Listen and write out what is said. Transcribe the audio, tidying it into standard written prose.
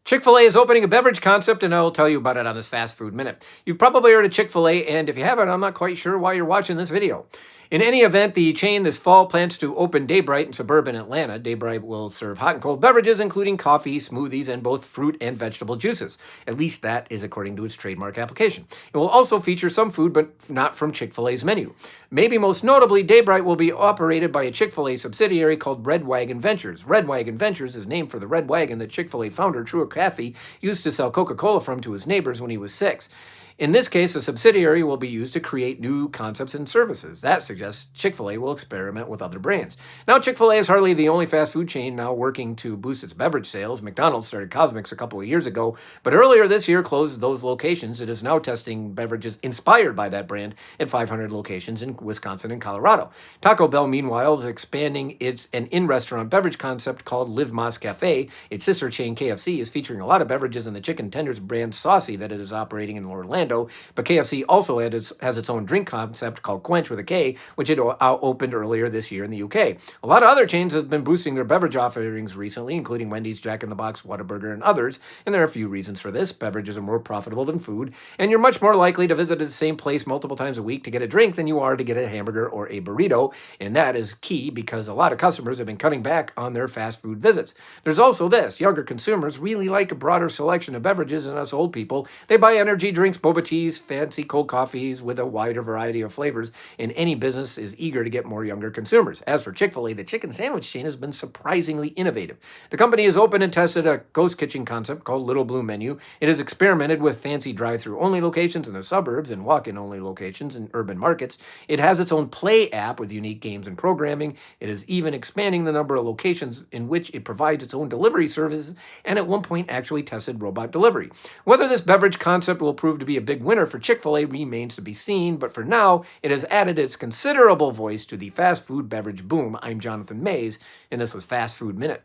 Chick-fil-A is opening a beverage concept, and I'll tell you about it on this Fast Food Minute. You've probably heard of Chick-fil-A, and if you haven't, I'm not quite sure why you're watching this video. In any event, the chain this fall plans to open Daybright in suburban Atlanta. Daybright will serve hot and cold beverages, including coffee, smoothies, and both fruit and vegetable juices. At least that is according to its trademark application. It will also feature some food, but not from Chick-fil-A's menu. Maybe most notably, Daybright will be operated by a Chick-fil-A subsidiary called Red Wagon Ventures. Red Wagon Ventures is named for the red wagon that Chick-fil-A founder True Cathy used to sell Coca-Cola from to his neighbors when he was 6. In this case, a subsidiary will be used to create new concepts and services. That suggests Chick-fil-A will experiment with other brands. Now, Chick-fil-A is hardly the only fast food chain now working to boost its beverage sales. McDonald's started Cosmix a couple of years ago, but earlier this year closed those locations. It is now testing beverages inspired by that brand at 500 locations in Wisconsin and Colorado. Taco Bell, meanwhile, is expanding an in-restaurant beverage concept called Live Más Cafe. Its sister chain, KFC, is featuring a lot of beverages in the chicken tenders brand Saucy that it is operating in Orlando. But KFC also has its own drink concept called Quench with a K, which it opened earlier this year in the UK. A lot of other chains have been boosting their beverage offerings recently, including Wendy's, Jack in the Box, Whataburger, and others. And there are a few reasons for this. Beverages are more profitable than food, and you're much more likely to visit the same place multiple times a week to get a drink than you are to get a hamburger or a burrito. And that is key because a lot of customers have been cutting back on their fast food visits. There's also this. Younger consumers really like a broader selection of beverages than us old people. They buy energy drinks, boba teas, fancy cold coffees with a wider variety of flavors, and any business is eager to get more younger consumers. As for Chick-fil-A, the chicken sandwich chain has been surprisingly innovative. The company has opened and tested a ghost kitchen concept called Little Blue Menu. It has experimented with fancy drive-through only locations in the suburbs and walk-in only locations in urban markets. It has its own Play app with unique games and programming. It is even expanding the number of locations in which it provides its own delivery services, and at one point actually tested robot delivery. Whether this beverage concept will prove to be a big winner for Chick-fil-A remains to be seen, but for now, it has added its considerable voice to the fast food beverage boom. I'm Jonathan Mays, and this was Fast Food Minute.